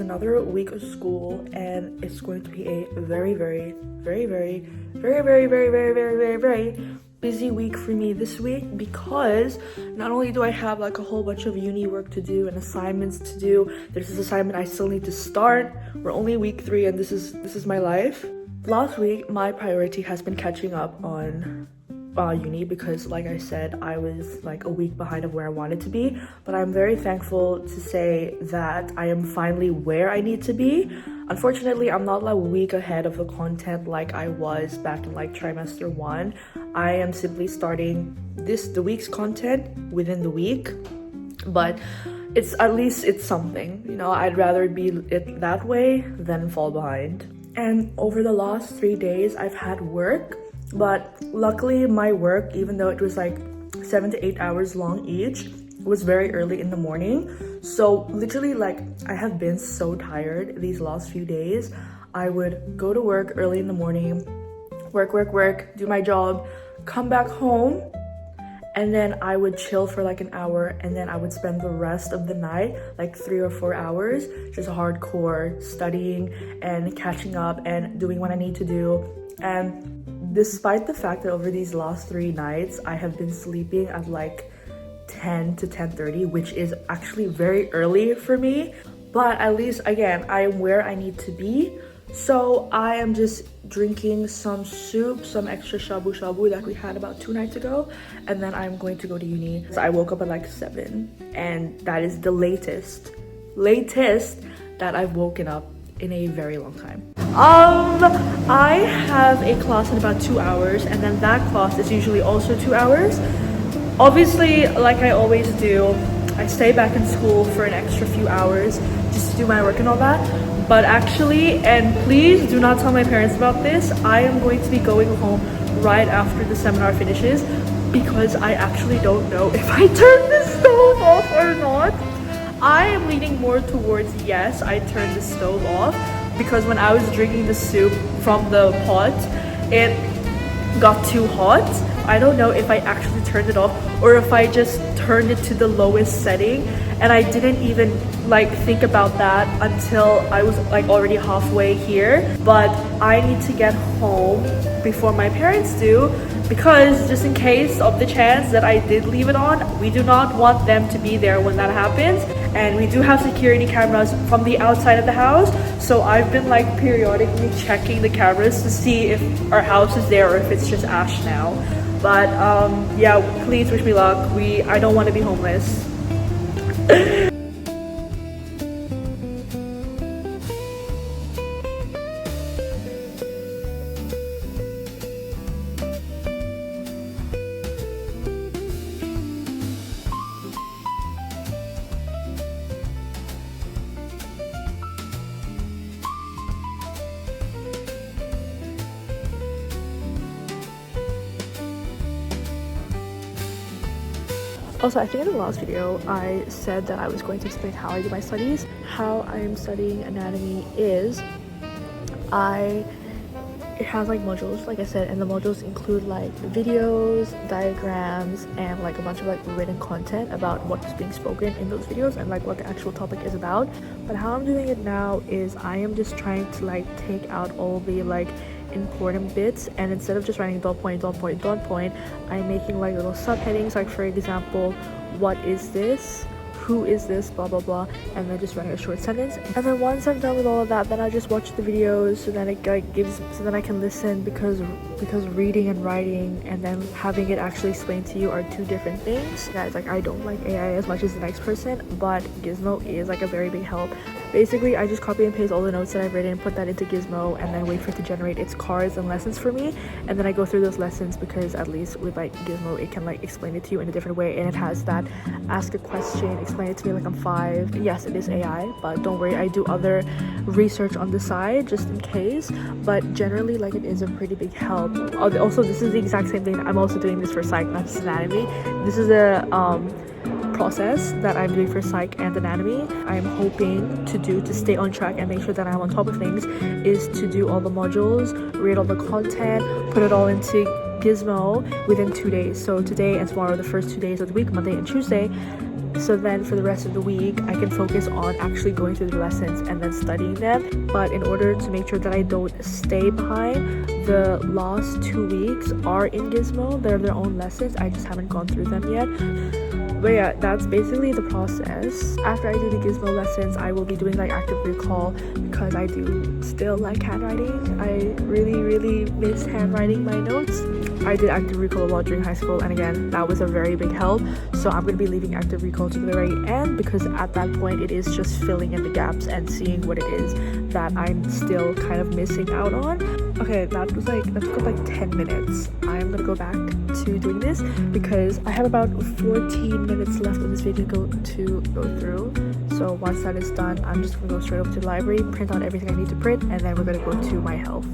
another week of school, and it's going to be a very busy week for me this week, because not only do I have like a whole bunch of uni work to do and assignments to do, there's this assignment I still need to start. We're only week 3 and this is my life. Last week my priority has been catching up on uni, because like I said, I was like a week behind of where I wanted to be, but I'm very thankful to say that I am finally where I need to be. Unfortunately, I'm not like a week ahead of the content like I was back in like trimester 1. I am simply starting the week's content within the week, but at least it's something, you know. I'd rather be it that way than fall behind. And over the last 3 days I've had work, but luckily my work, even though it was like 7 to 8 hours long each, was very early in the morning. So literally, like, I have been so tired these last few days. I would go to work early in the morning, work, do my job, come back home, and then I would chill for like an hour, and then I would spend the rest of the night, like 3 or 4 hours, just hardcore studying and catching up and doing what I need to do. And despite the fact that over these last 3 nights I have been sleeping at like 10 to 10:30, which is actually very early for me, but at least again I am where I need to be. So I am just drinking some soup, some extra shabu shabu that we had about 2 nights ago, and then I'm going to go to uni. So I woke up at like 7, and that is the latest that I've woken up in a very long time. I have a class in about 2 hours, and then that class is usually also 2 hours. Obviously, like I always do, I stay back in school for an extra few hours just to do my work and all that. But actually, and please do not tell my parents about this, I am going to be going home right after the seminar finishes, because I actually don't know if I turn the stove off or not. I am leaning more towards yes, I turned the stove off, because when I was drinking the soup from the pot, it got too hot. I don't know if I actually turned it off or if I just turned it to the lowest setting, and I didn't even like think about that until I was like already halfway here. But I need to get home before my parents do, because just in case of the chance that I did leave it on, we do not want them to be there when that happens. And we do have security cameras from the outside of the house, so I've been like periodically checking the cameras to see if our house is there or if it's just Ash now. But yeah, please wish me luck. I don't want to be homeless. Also, I think in the last video I said that I was going to explain how I do my studies. How I am studying anatomy is it has like modules, like I said, and the modules include like videos, diagrams, and like a bunch of like written content about what's being spoken in those videos and like what the actual topic is about. But how I'm doing it now is I am just trying to like take out all the like important bits, and instead of just writing dot point, I'm making like little subheadings, like for example, what is this, who is this, blah blah blah, and then just writing a short sentence. And then once I'm done with all of that, then I just watch the videos, so then then I can listen, because reading and writing and then having it actually explained to you are 2 different things. Guys, like, I don't like AI as much as the next person, but Gizmo is like a very big help. Basically, I just copy and paste all the notes that I've written, put that into Gizmo, and then wait for it to generate its cards and lessons for me. And then I go through those lessons, because at least with like Gizmo, it can like explain it to you in a different way, and it has that ask a question, explain it to me like I'm 5. Yes, it is AI, but don't worry, I do other research on the side just in case. But generally, like, it is a pretty big help. Also, this is the exact same thing. I'm also doing this for psych, not just anatomy. This is a process that I'm doing for psych and anatomy. I'm hoping to stay on track and make sure that I'm on top of things is to do all the modules, read all the content, put it all into Gizmo within 2 days. So today and tomorrow, the first 2 days of the week, Monday and Tuesday, So then for the rest of the week, I can focus on actually going through the lessons and then studying them. But in order to make sure that I don't stay behind, the last 2 weeks are in Gizmo. They're their own lessons. I just haven't gone through them yet. But yeah, that's basically the process. After I do the Gizmo lessons, I will be doing like active recall because I do still like handwriting. I really miss handwriting my notes. I did active recall a lot during high school, and again, that was a very big help. So I'm going to be leaving active recall to the very end because at that point it is just filling in the gaps and seeing what it is that I'm still kind of missing out on. Okay, that took up like 10 minutes. I'm gonna go back to doing this because I have about 14 minutes left of this video to go through. So once that is done, I'm just gonna go straight over to the library, print out everything I need to print, and then we're gonna go to my health.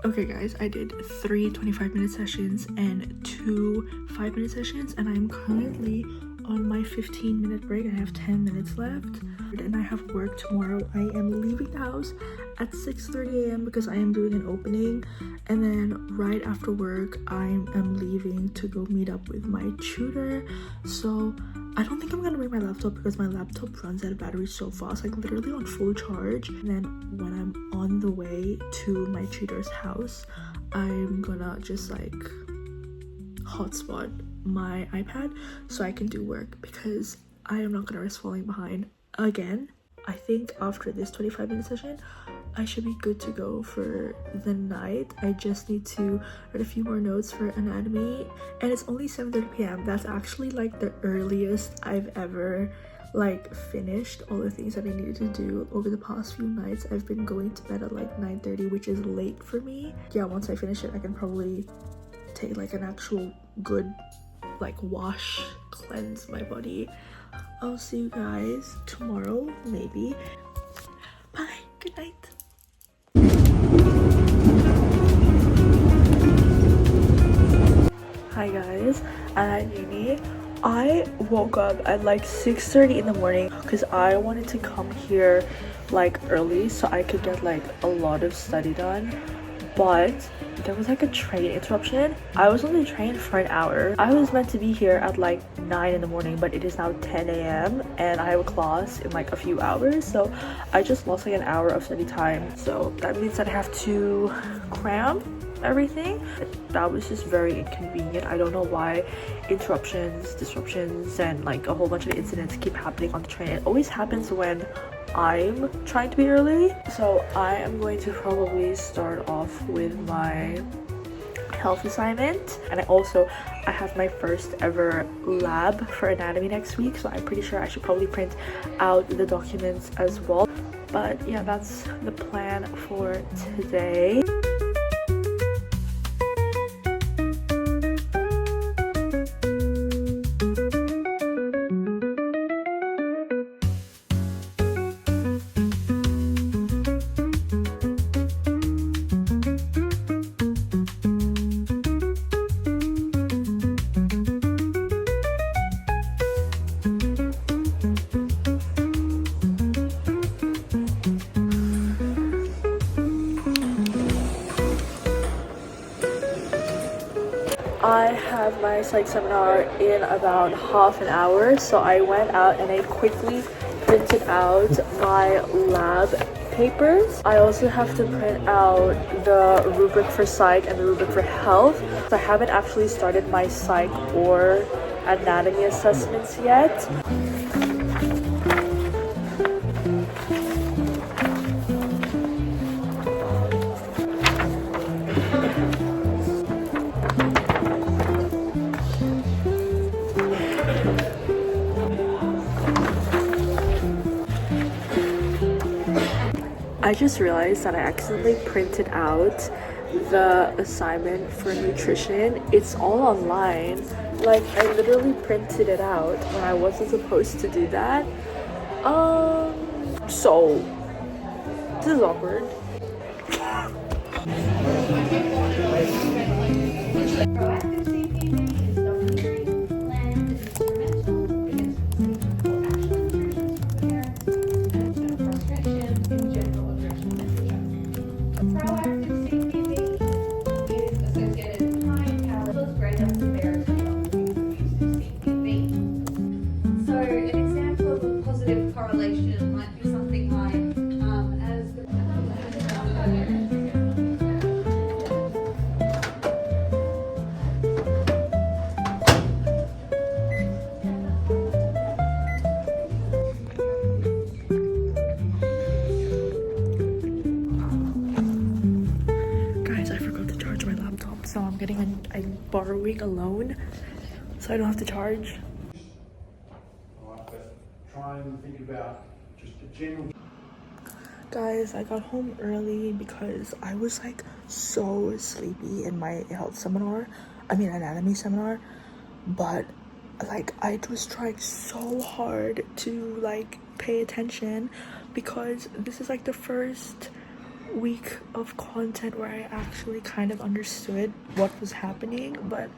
Okay guys, I did 3 25-minute sessions and 2 5-minute sessions, and I'm currently on my 15-minute break. I have 10 minutes left and I have work tomorrow. I am leaving the house at 6:30 a.m. because I am doing an opening, and then right after work I am leaving to go meet up with my tutor. So I don't think I'm gonna bring my laptop because my laptop runs out of battery so fast, like literally on full charge. And then when I'm on the way to my tutor's house, I'm gonna just like hotspot my iPad so I can do work because I am not gonna risk falling behind again. I think after this 25-minute session, I should be good to go for the night. I just need to write a few more notes for anatomy, and it's only 7:30 p.m. That's actually like the earliest I've ever like finished all the things that I needed to do over the past few nights. I've been going to bed at like 9:30, which is late for me. Yeah, once I finish it, I can probably take like an actual good like wash, cleanse my body. I'll see you guys tomorrow, maybe. Bye, good night. Hi guys, I'm at uni. I woke up at like 6:30 in the morning because I wanted to come here like early so I could get like a lot of study done, but there was like a train interruption. I was on the train for an hour. I was meant to be here at like 9 in the morning, but it is now 10 a.m. and I have a class in like a few hours, so I just lost like an hour of study time. So that means that I have to cram everything. That was just very inconvenient. I don't know why interruptions, disruptions, and like a whole bunch of incidents keep happening on the train. It always happens when I'm trying to be early. So I am going to probably start off with my health assignment, and I have my first ever lab for anatomy next week, so I'm pretty sure I should probably print out the documents as well. But yeah, that's the plan for today. I have my psych seminar in about half an hour, so I went out and I quickly printed out my lab papers. I also have to print out the rubric for psych and the rubric for health. So I haven't actually started my psych or anatomy assessments yet. I just realized that I accidentally printed out the assignment for nutrition. It's all online. Like, I literally printed it out when I wasn't supposed to do that. So this is awkward. Proactive CPD is documentary, planned, and instrumental against for action interventions for parents, management of frustration, and general aggression literature. A proactive CPD is associated with high power plus greater severity of abusive CPD. So an example of a positive correlation might be something like as the Guys, I forgot to charge my laptop, so I'm borrowing a loan so I don't have to charge. Alright, but try and think about just a general. Guys, I got home early because I was like so sleepy in my anatomy seminar, but like I was trying so hard to like pay attention because this is like the first week of content where I actually kind of understood what was happening, but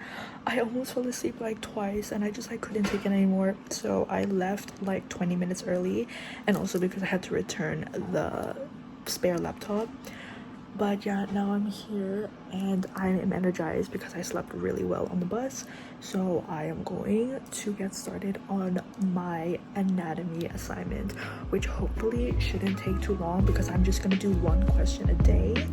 I almost fell asleep like twice and I just like couldn't take it anymore, so I left like 20 minutes early, and also because I had to return the spare laptop. But yeah, now I'm here and I am energized because I slept really well on the bus. So I am going to get started on my anatomy assignment, which hopefully shouldn't take too long because I'm just gonna do one question a day.